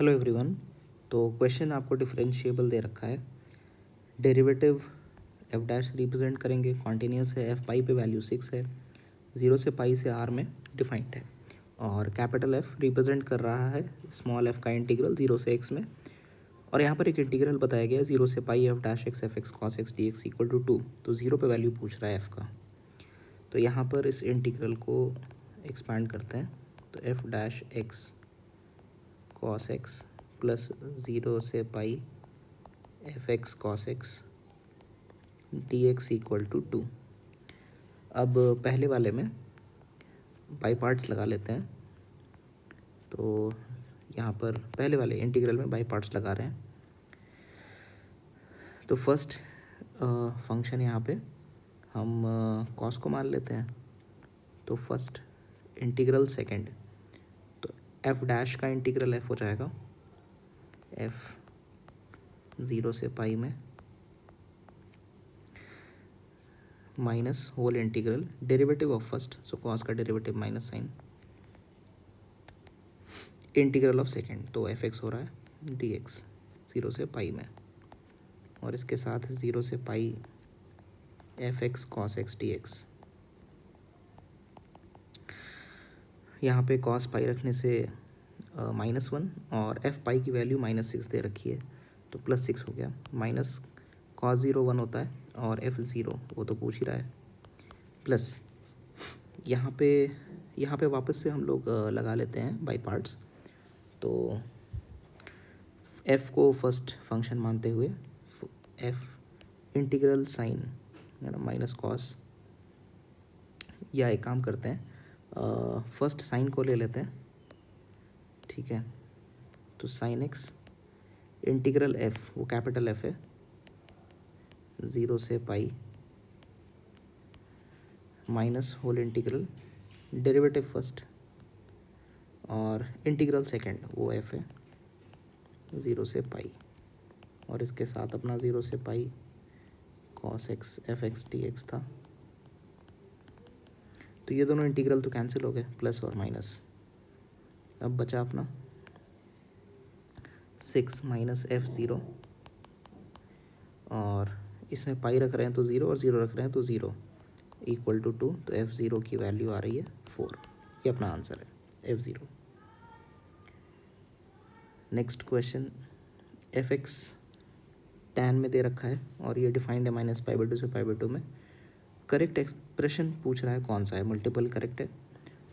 Hello everyone. तो question आपको differentiable दे रखा है। डेरिवेटिव एफ डैश रिप्रेजेंट करेंगे, कॉन्टीन्यूस है, एफ पाई पे वैल्यू 6 है, 0 से पाई से आर में डिफाइंड है, और कैपिटल एफ रिप्रेजेंट कर रहा है स्मॉल एफ का इंटीग्रल 0 से एक्स में, और यहाँ पर एक इंटीग्रल बताया गया है 0 से pi f dash x f x cos x d x equal to 2। तो 0 पे वैल्यू पूछ रहा है एफ का। तो यहाँ पर इस इंटीग्रल को एक्सपैंड करते हैं। तो f dash x cos x plus 0 से pi f x cos x d x equal to 2। अब पहले वाले में बाई पार्ट्स लगा लेते हैं। तो यहाँ पर पहले वाले इंटीग्रल में बाई पार्ट्स लगा रहे हैं। तो फर्स्ट फंक्शन यहाँ पे हम कॉस को मान लेते हैं। तो फर्स्ट इंटीग्रल सेकंड, तो एफ डैश का इंटीग्रल एफ हो जाएगा एफ 0 से पाई में minus whole integral derivative of first, so cos का derivative minus sine, integral of second, तो एफ एक्स हो रहा है डी एक्स 0 से पाई में, और इसके साथ 0 से pi f x cos x d x. यहाँ पे कॉस पाई रखने से -1 और एफ पाई की वैल्यू -6 दे रखी है, तो +6 हो गया। माइनस कॉस 0 1 होता है और एफ 0 वो तो पूछ ही रहा है, प्लस यहाँ पे वापस से हम लोग लगा लेते हैं बाई पार्ट्स। तो एफ़ को फर्स्ट फंक्शन मानते हुए एफ इंटीग्रल साइन है ना माइनस कॉस, या एक काम करते हैं फर्स्ट साइन को ले लेते हैं, ठीक है। तो साइन एक्स इंटीग्रल एफ, वो कैपिटल एफ है 0 से pi minus whole integral derivative first, और इंटीग्रल सेकंड वो एफ है 0 से पाई, और इसके साथ अपना 0 से pi cos x f x d x था। तो ये दोनों इंटीग्रल तो कैंसिल हो गए, प्लस और माइनस। अब बचा अपना 6 माइनस एफ 0, और इसमें पाई रख रहे हैं तो 0 और 0 रख रहे हैं तो 0 इक्वल टू 2। तो एफ 0 की वैल्यू आ रही है 4। ये अपना आंसर है F 0। Next question, F x tan में दे रखा है और ये डिफाइंड है -π/2 से π/2 में। करेक्ट एक्सप्रेशन पूछ रहा है कौन सा है, मल्टीपल करेक्ट है।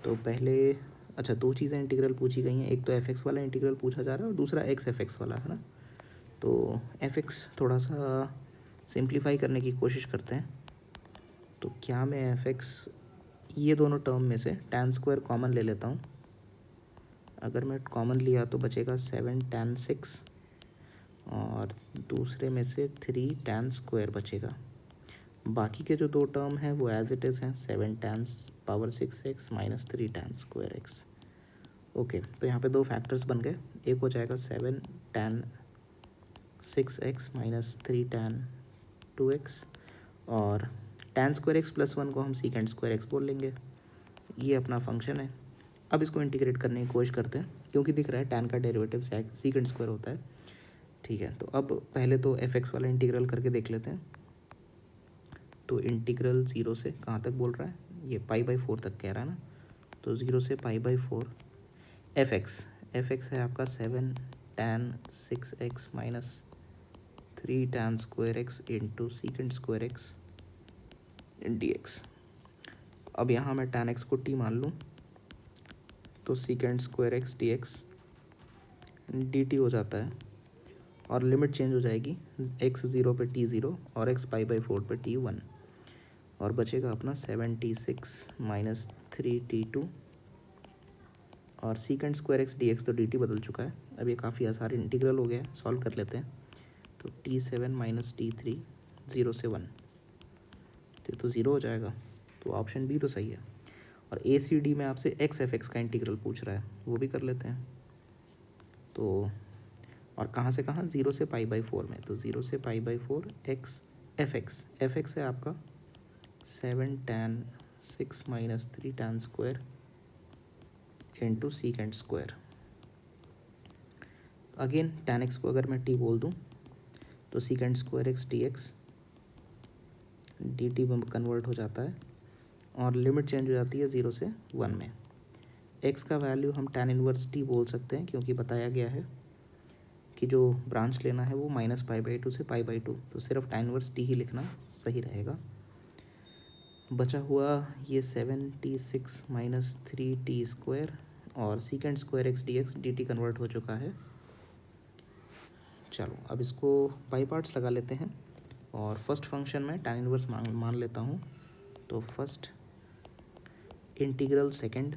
तो पहले अच्छा दो चीज़ें इंटीग्रल पूछी गई हैं, एक तो एफ एक्स वाला इंटीग्रल पूछा जा रहा है और दूसरा एक्स एफ एक्स वाला है ना। तो एफ एक्स थोड़ा सा सिंप्लीफाई करने की कोशिश करते हैं। तो क्या मैं एफ एक्स ये दोनों टर्म में से tan स्क्वायर कॉमन ले लेता हूँ। अगर मैं कॉमन लिया तो बचेगा 7 tan 6, और दूसरे में से 3 tan स्क्वायर बचेगा। बाकी के जो दो टर्म हैं वो एज इट इज़ हैं, 7 tan power 6x minus 3 tan square x. Okay, तो यहाँ पे दो फैक्टर्स बन गए। एक हो जाएगा 7 tan 6x minus 3 tan 2x, और tan स्क्वायर एक्स प्लस 1 को हम सीकेंड स्क्वायर एक्स बोल लेंगे। ये अपना फंक्शन है। अब इसको इंटीग्रेट करने की कोशिश करते हैं, क्योंकि दिख रहा है tan का डेरिवेटिव सीकेंड स्क्वायर होता है, ठीक है। तो अब पहले तो एफ एक्स वाला इंटीग्रल करके देख लेते हैं। तो इंटीग्रल 0 से कहाँ तक बोल रहा है, ये π/4 तक कह रहा है ना। तो 0 से π/4 एफ एक्स है आपका 7 tan 6x minus 3 tan square x into secant square x d x. अब यहाँ मैं tan x को t मान लूँ तो secant square x d x D T हो जाता है, और लिमिट चेंज हो जाएगी x 0 पे t 0 और x π/4 पे t 1, और बचेगा अपना 76 माइनस 3t2, और secant square x d x तो डी टी बदल चुका है। अब ये काफ़ी आसान इंटीग्रल हो गया, सॉल्व कर लेते हैं। तो t7 माइनस t3 0 से 1, तो 0 हो जाएगा। तो ऑप्शन बी तो सही है। और ए सी डी में आपसे एक्स एफ एक्स का इंटीग्रल पूछ रहा है, वो भी कर लेते हैं। तो और कहाँ से कहाँ, 0 से π/4 में, तो 0 से π/4 एक्स एफ एक्स है आपका 7 tan 6 minus 3 tan square into secant square again tan x को अगर मैं t बोल दूँ तो secant square x dx dt में कन्वर्ट हो जाता है और लिमिट चेंज हो जाती है 0 से 1 में। x का वैल्यू हम tan इनवर्स t बोल सकते हैं क्योंकि बताया गया है कि जो ब्रांच लेना है वो -π/2 से π/2, तो सिर्फ tan इनवर्स t ही लिखना सही रहेगा। बचा हुआ ये 7t6 माइनस 3t स्क्वायर और secant square x dx dt convert हो चुका है। चलो अब इसको बाई पार्ट्स लगा लेते हैं और फर्स्ट फंक्शन में tan इनवर्स मान लेता हूँ। तो फर्स्ट इंटीग्रल सेकंड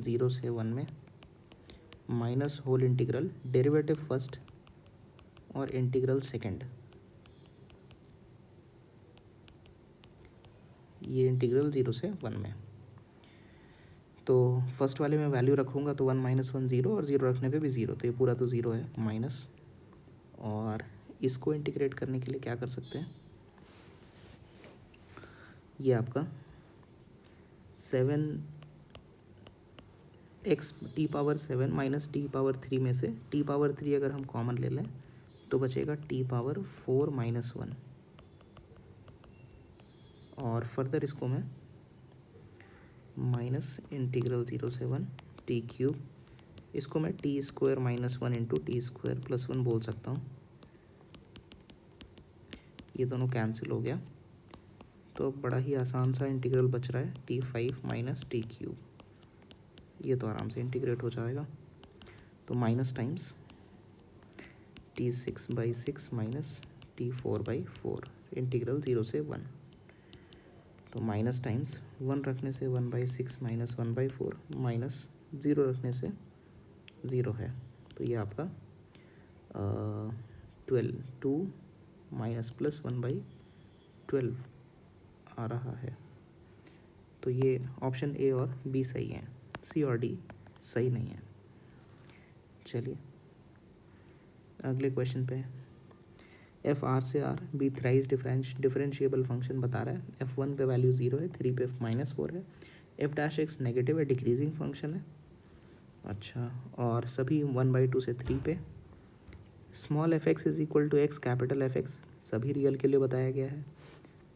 0 से 1 में minus whole integral derivative first और इंटीग्रल सेकंड, ये इंटीग्रल 0 से 1 में। तो फर्स्ट वाले में वैल्यू रखूँगा तो 1 - 1 0 और 0 रखने पे भी 0, तो ये पूरा तो 0 है माइनस। और इसको इंटीग्रेट करने के लिए क्या कर सकते हैं, ये आपका 7x t⁻7 माइनस t⁻3 में से t⁻3 अगर हम कॉमन ले लें तो बचेगा t⁻4 - 1। और फर्दर इसको मैं माइनस इंटीग्रल 0 से 1 t³, इसको मैं t² - 1 इंटू t² + 1 बोल सकता हूँ। ये दोनों कैंसिल हो गया तो बड़ा ही आसान सा इंटीग्रल बच रहा है t5 माइनस t³, ये तो आराम से इंटीग्रेट हो जाएगा। तो minus times t6/6 minus t4/4 integral 0 से 1, तो माइनस टाइम्स 1 रखने से 1/6 माइनस 1/4 माइनस 0 रखने से 0 है। तो ये आपका 2 माइनस प्लस 1/12 आ रहा है। तो ये ऑप्शन ए और बी सही है, सी और डी सही नहीं है। चलिए अगले क्वेश्चन पे, एफ आर से R be thrice differentiable function बता रहा है। F1 पे वैल्यू 0 है, 3 पे -4 है, f'(x) नेगेटिव है, डिक्रीजिंग फंक्शन है। अच्छा, और सभी 1/2 से 3 पे। Small f(x) is equal to x capital f(x) सभी रियल के लिए बताया गया है।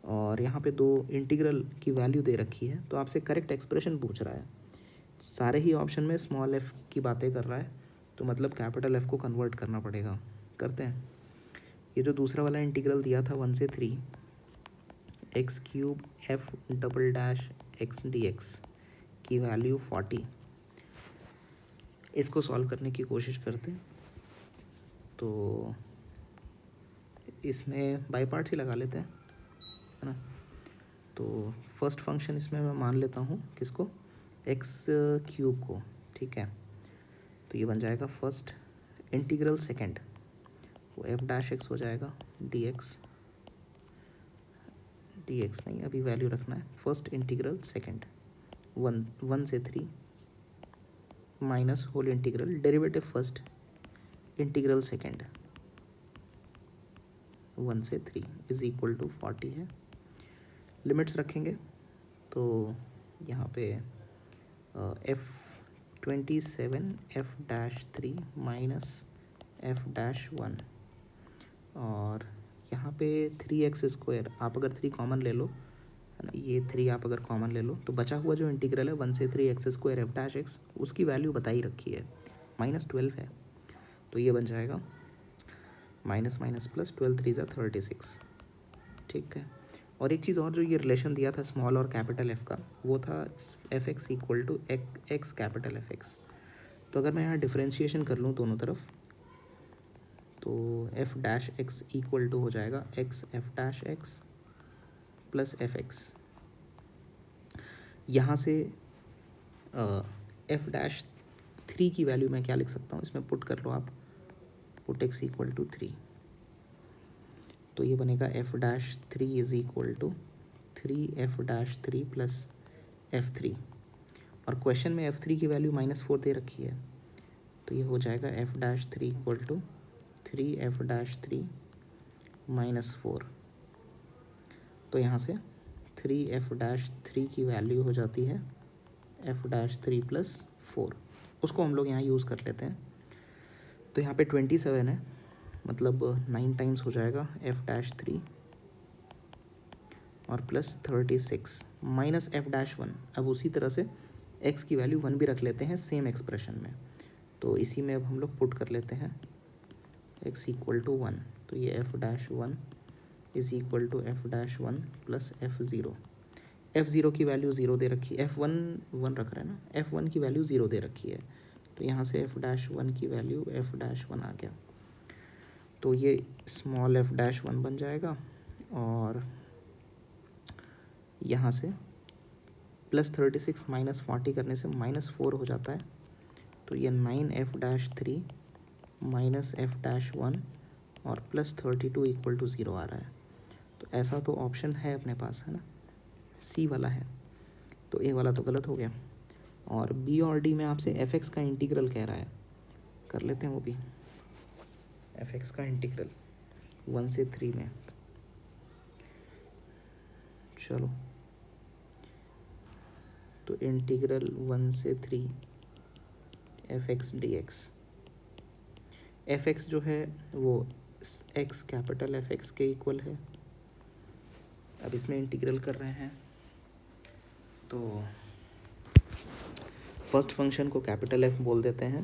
और यहाँ पे 2 इंटीग्रल की वैल्यू दे रखी है, तो आपसे करेक्ट एक्सप्रेशन पूछ रहा है। सारे ही ऑप्शन में स्मॉल f की बातें कर रहा है, तो मतलब कैपिटल F को कन्वर्ट करना पड़ेगा। करते हैं। ये जो दूसरा वाला इंटीग्रल दिया था 1 से 3 x³ f'(x) dx की वैल्यू 40, इसको सॉल्व करने की कोशिश करते हैं। तो इसमें बाई पार्ट्स ही लगा लेते हैं, है ना। तो फर्स्ट फंक्शन इसमें मैं मान लेता हूँ किसको, x³ को, ठीक है। तो ये बन जाएगा फर्स्ट इंटीग्रल सेकंड, वो f'(x) हो जाएगा dx नहीं, अभी वैल्यू रखना है। फर्स्ट इंटीग्रल सेकंड 1 से 3 minus whole integral derivative first integral second 1 से 3 इज इक्वल टू 40 है। लिमिट्स रखेंगे तो यहाँ पे f27 f'3 माइनस f'1 और यहाँ पे 3x², आप अगर 3 कॉमन ले लो, है ना, ये 3 आप अगर कॉमन ले लो तो बचा हुआ जो इंटीग्रल है 1 से 3x² f'(x) उसकी वैल्यू बताई रखी है, -12 है। तो ये बन जाएगा माइनस माइनस प्लस 12 3 = 36, ठीक है। और एक चीज़ और, जो ये रिलेशन दिया था स्मॉल और कैपिटल f का, वो था f(x) equal to x capital f(x). तो अगर मैं यहाँ डिफरेंशिएशन कर लूँ दोनों तरफ, तो f'(x) इक्वल टू हो जाएगा x f'(x) प्लस f(x). यहाँ से f'3 की वैल्यू मैं क्या लिख सकता हूँ, इसमें पुट कर लो आप, पुट x इक्वल टू 3, तो ये बनेगा f'3 is equal to 3f'3 plus f3। और क्वेश्चन में f3 की वैल्यू -4 दे रखी है, तो ये हो जाएगा f'3 इक्वल टू 3f'3 -4। तो यहाँ से 3f'3 की वैल्यू हो जाती है f'3 प्लस 4। उसको हम लोग यहाँ यूज़ कर लेते हैं। तो यहाँ पे 27 है, मतलब 9 टाइम्स हो जाएगा f-3 और प्लस 36 माइनस f-1। अब उसी तरह से x की वैल्यू 1 भी रख लेते हैं सेम एक्सप्रेशन में। तो इसी में अब हम लोग पुट कर लेते हैं x इक्वल टू 1। तो ये f-1 is equal to f-1 plus f0। f0 की वैल्यू 0 दे रखी है, f1 1 रख रहे हैं ना, f1 की वैल्यू 0 दे रखी है। तो यहाँ से f-1 की वैल्यू f-1 आ गया। तो ये स्मॉल f-1 बन जाएगा और यहाँ से प्लस 36 माइनस 40 करने से -4 हो जाता है। तो ये 9f-3 माइनस f-1 और प्लस 32 इक्वल टू 0 आ रहा है। तो ऐसा तो ऑप्शन है अपने पास, है ना, सी वाला है। तो ए वाला तो गलत हो गया। और बी और डी में आपसे एफ का इंटीग्रल कह रहा है, कर लेते हैं वो भी। एफ का इंटीग्रल 1 से 3 में, चलो तो इंटीग्रल 1 से 3 एफ डी एक्स। एफ जो है वो एक्स कैपिटल एफ के इक्वल है। अब इसमें इंटीग्रल कर रहे हैं तो फर्स्ट फंक्शन को कैपिटल एफ बोल देते हैं।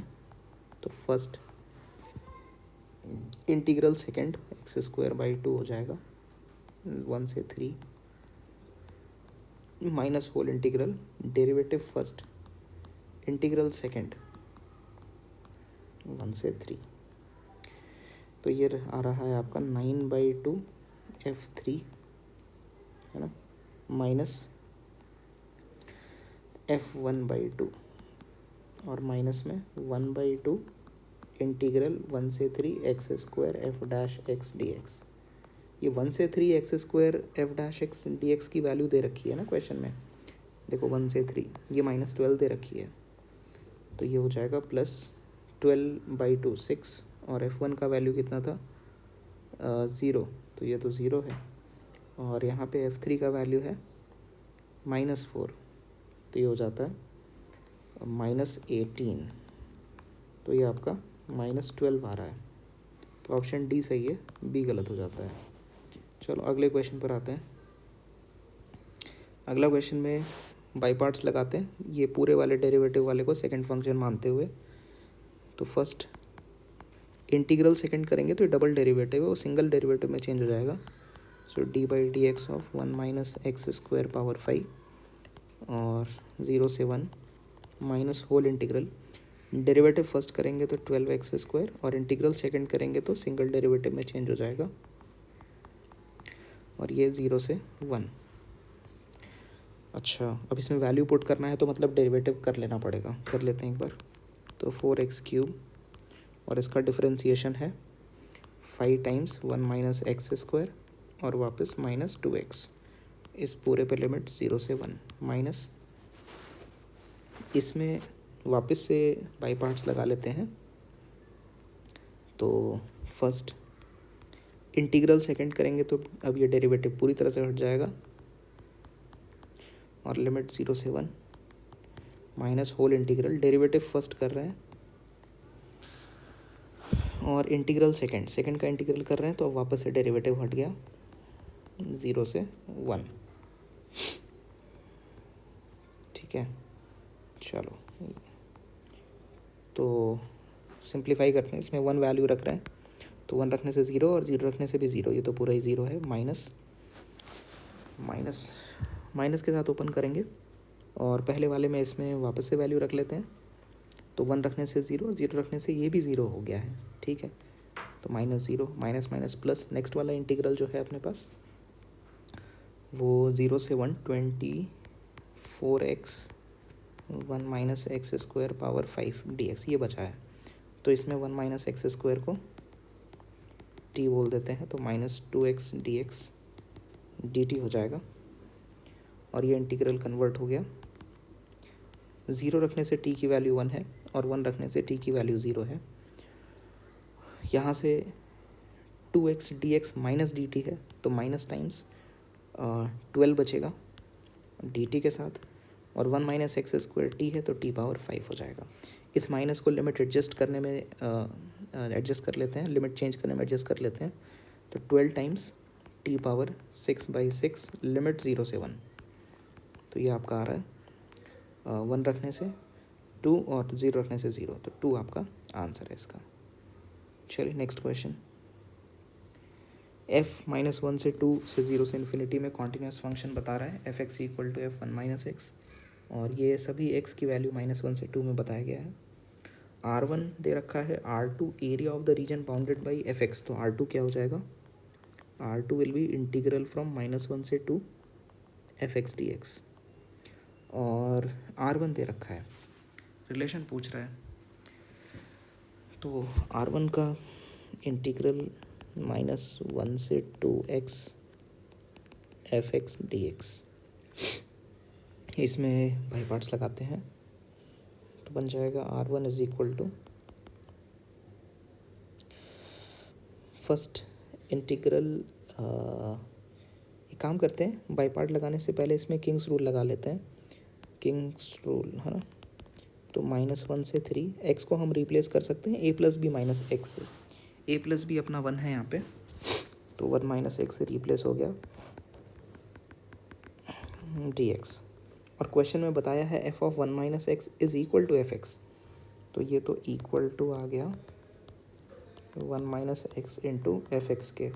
तो फर्स्ट इंटीग्रल सेकेंड x²/2 हो जाएगा 1 से 3 minus whole integral derivative first integral second 1 से 3। तो ये आ रहा है आपका 9/2 f3, है ना, माइनस f1/2 और माइनस में 1/2 इंटीग्रल 1 से 3 x² f' dx। ये 1 से 3 x² f' dx की वैल्यू दे रखी है ना क्वेश्चन में, देखो 1 से 3, ये -12 दे रखी है। तो ये हो जाएगा प्लस 12/2 6 और f1 का वैल्यू कितना था 0, तो ये तो 0 है। और यहाँ पे f3 का वैल्यू है -4, तो ये हो जाता है -18। तो ये आपका -12 आ रहा है। तो ऑप्शन डी सही है, बी गलत हो जाता है। चलो अगले क्वेश्चन पर आते हैं। अगला क्वेश्चन में बाई पार्ट्स लगाते हैं, ये पूरे वाले डेरिवेटिव वाले को सेकंड फंक्शन मानते हुए। तो फर्स्ट इंटीग्रल सेकंड करेंगे तो डबल डेरिवेटिव है, वो सिंगल डेरिवेटिव में चेंज हो जाएगा। सो d/dx of 1 minus x² power 5 और 0 से 1 minus whole integral. Derivative first करेंगे तो 12x² और इंटीग्रल सेकंड करेंगे तो सिंगल डेरिवेटिव में चेंज हो जाएगा और ये 0 से 1। अच्छा, अब इसमें वैल्यू पुट करना है तो मतलब डेरिवेटिव कर लेना पड़ेगा, कर लेते हैं एक बार। तो 4x³ और इसका डिफरेंशिएशन है 5 टाइम्स 1 माइनस x² और वापस -2x। इस पूरे पे लिमिट 0 से 1 माइनस, इसमें वापस से बाई पार्ट्स लगा लेते हैं। तो फर्स्ट इंटीग्रल सेकंड करेंगे तो अब ये डेरिवेटिव पूरी तरह से हट जाएगा और लिमिट 0 से 1 minus whole integral, derivative first कर रहे हैं और इंटीग्रल सेकंड का इंटीग्रल कर रहे हैं, तो अब वापस से डेरिवेटिव हट गया 0 से 1। ठीक है, चलो तो सिंप्लीफाई करते हैं। इसमें 1 वैल्यू रख रहे हैं तो 1 रखने से 0 और 0 रखने से भी 0, ये तो पूरा ही 0 है। माइनस के साथ ओपन करेंगे और पहले वाले में इसमें वापस से वैल्यू रख लेते हैं। तो 1 रखने से 0 और 0 रखने से ये भी 0 हो गया है। ठीक है, तो -0 माइनस माइनस प्लस, नेक्स्ट वाला इंटीग्रल जो है अपने पास वो 0 से 1 24x 1 minus x² power 5 dx ये बचा है। तो इसमें 1 माइनस x² को t बोल देते हैं, तो -2x dx dt हो जाएगा और ये इंटीग्रल कन्वर्ट हो गया। 0 रखने से t की वैल्यू 1 है और 1 रखने से t की वैल्यू 0 है। यहाँ से 2x dx माइनस dt है, तो माइनस टाइम्स 12 बचेगा dt के साथ, और 1 माइनस x² t है तो t पावर 5 हो जाएगा। इस माइनस को लिमिट एडजस्ट करने में एडजस्ट कर लेते हैं, लिमिट चेंज करने में एडजस्ट कर लेते हैं। तो 12 टाइम्स टी पावर 6/6 लिमिट 0 से 1, तो ये आपका आ रहा है 1 रखने से 2 और 0 रखने से 0, तो 2 आपका आंसर है इसका। चलिए नेक्स्ट क्वेश्चन। f-1 से 2 से 0 से इन्फिनिटी में कॉन्टीन्यूस फंक्शन बता रहा है f(x) इक्वल टू f(1-x), और ये सभी x की वैल्यू -1 से 2 में बताया गया है। r1 दे रखा है, r2 area of the reason bounded by fx, तो r2 क्या हो जाएगा, r2 will be integral from -1 से 2 fx dx, और r1 दे रखा है, रिलेशन पूछ रहा है, तो r1 का इंटीग्रल -1 से 2x fx dx, इसमें बाई पार्ट्स लगाते हैं, तो बन जाएगा r1 is equal to first integral. एक काम करते हैं, बाई पार्ट लगाने से पहले इसमें किंग्स रूल लगा लेते हैं, किंग्स रूल है ना। तो -1 से 3, x को हम रिप्लेस कर सकते हैं a plus B minus X से, a प्लस बी अपना 1 है यहाँ पे, तो 1 - x से रिप्लेस हो गया dx, और क्वेश्चन में बताया है f(1 - x) is equal to fx, तो ये तो इक्वल टू आ गया 1 - x इंटू fx के।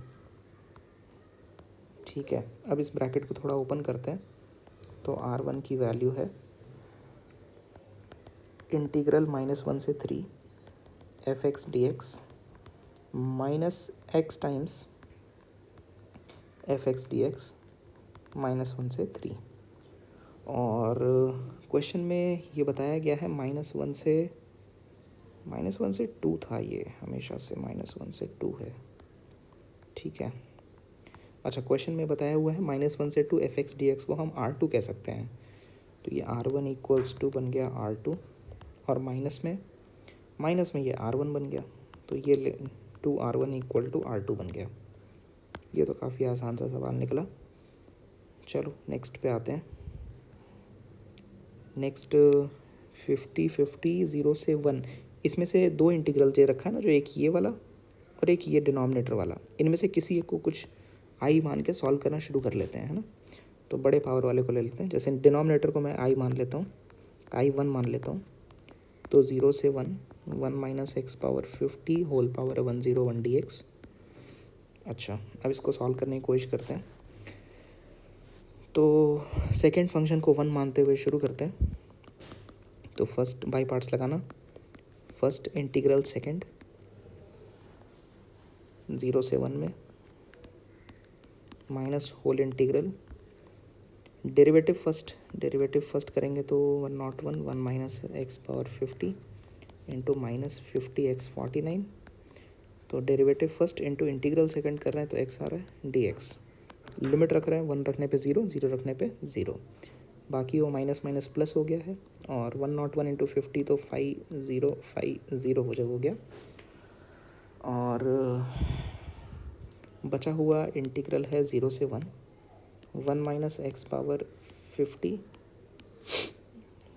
ठीक है, अब इस ब्रैकेट को थोड़ा ओपन करते हैं, तो r1 की वैल्यू है इंटीग्रल -1 से 3 fx dx minus x times fx dx -1 से 3, और क्वेश्चन में ये बताया गया है -1 से 2 था, ये हमेशा से -1 से 2 है। ठीक है, अच्छा क्वेश्चन में बताया हुआ है -1 से 2 fx dx को हम r2 कह सकते हैं, तो ये r1 इक्वल्स टू बन गया r2, और माइनस में ये r1 बन गया, तो ये 2r1 इक्वल टू r2 बन गया। ये तो काफ़ी आसान सा सवाल निकला। चलो नेक्स्ट पे आते हैं। नेक्स्ट 50 0 से 1, इसमें से 2 इंटीग्रल दे रखा है ना, जो एक ये वाला और एक ये डिनोमिनेटर वाला, इनमें से किसी एक को कुछ i मान के सॉल्व करना शुरू कर लेते हैं, है ना। तो बड़े पावर वाले को ले लेते हैं, जैसे डिनोमिनेटर को मैं i मान लेता हूँ, i1 मान लेता हूँ, तो 0 से 1 1 - x power 50 whole power 101 dx। अच्छा, अब इसको सॉल्व करने की कोशिश करते हैं, तो सेकेंड फंक्शन को 1 मानते हुए शुरू करते हैं। तो फर्स्ट बाई पार्ट्स लगाना, फर्स्ट इंटीग्रल सेकेंड 0 से 1 में minus whole integral, derivative first करेंगे तो 101 1 - x पावर 50 इंटू -50x 49, तो derivative first into integral second कर रहे हैं, तो x आ रहा है dx, लिमिट रख रहे हैं 1 रखने पे 0, 0 रखने पे 0, बाकी वो माइनस माइनस प्लस हो गया है, और 101 इंटू 50 तो 5050 हो गया, और बचा हुआ इंटीग्रल है 0 से 1 1 - x पावर 50,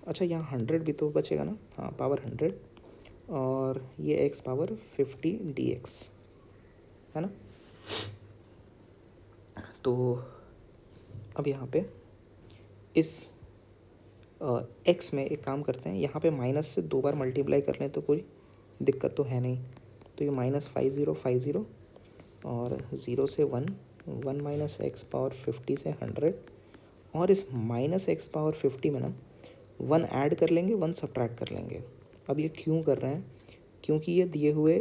अच्छा यहाँ 100 भी तो बचेगा ना, हाँ पावर 100, और ये x पावर 50 dx है ना। तो अब यहाँ पे इस x में एक काम करते हैं, यहाँ पे माइनस से 2 बार मल्टीप्लाई कर लें तो कोई दिक्कत तो है नहीं, तो ये -50 और 0 से 1 1 - x पावर 50 से 100, और इस -x पावर 50 में ना 1 ऐड कर लेंगे 1 सब्ट्रैक्ट कर लेंगे। अब ये क्यों कर रहे हैं, क्योंकि ये दिए हुए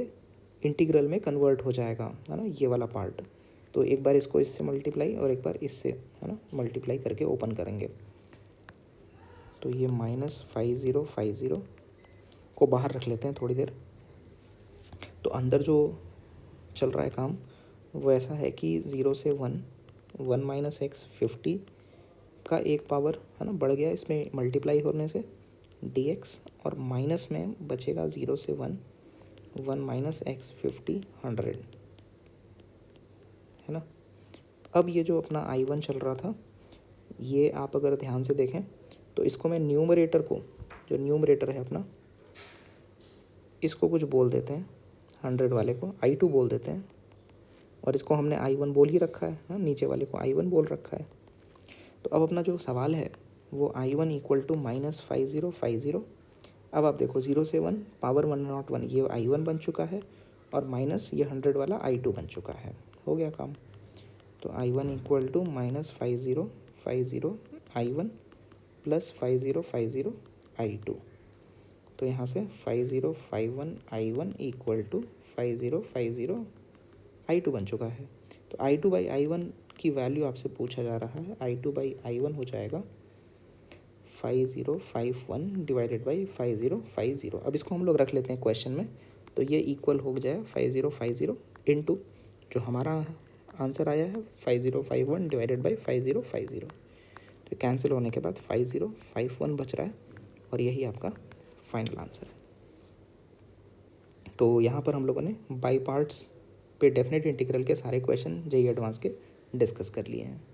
इंटीग्रल में कन्वर्ट हो जाएगा, है ना, ये वाला पार्ट। तो एक बार इसको इससे मल्टीप्लाई और एक बार इससे, है ना, मल्टीप्लाई करके ओपन करेंगे, तो ये -50 को बाहर रख लेते हैं थोड़ी देर। तो अंदर जो चल रहा है काम वो ऐसा है कि 0 से 1 1 - x 50 का एक पावर, है ना, बढ़ गया इसमें मल्टीप्लाई होने से dx, और माइनस में बचेगा 0 से 1 1 - x 50 100, है ना। अब ये जो अपना i1 चल रहा था, ये आप अगर ध्यान से देखें तो इसको मैं न्यूमरेटर को, जो न्यूमरेटर है अपना, इसको कुछ बोल देते हैं, 100 वाले को I2 बोल देते हैं, और इसको हमने I1 बोल ही रखा है ना, नीचे वाले को I1 बोल रखा है। तो अब अपना जो सवाल है वो I1 इक्वल टू -5050। अब आप देखो 0 से 1 पावर 101 ये I1 बन चुका है, और माइनस ये 100 वाला I2 बन चुका है। हो गया काम। तो I1 equal to -5050 I1 plus 5050 I2। तो यहाँ से 5051 I1 इक्वल टू 5050 I2 बन चुका है। तो I2 बाई I1 की वैल्यू आपसे पूछा जा रहा है, I2 बाई I1 हो जाएगा 5051 डिवाइडेड बाई 5050। अब इसको हम लोग रख लेते हैं क्वेश्चन में, तो ये इक्वल हो जाएगा 5050 इनटू जो हमारा आंसर आया है 5051 डिवाइडेड बाई 5050। तो कैंसिल होने के बाद 5051 बच रहा है, और यही आपका फाइनल आंसर है। तो यहाँ पर हम लोगों ने बाई पार्ट्स पे डेफिनेट इंटीग्रल के सारे क्वेश्चन जेईई एडवांस के डिस्कस कर लिए हैं।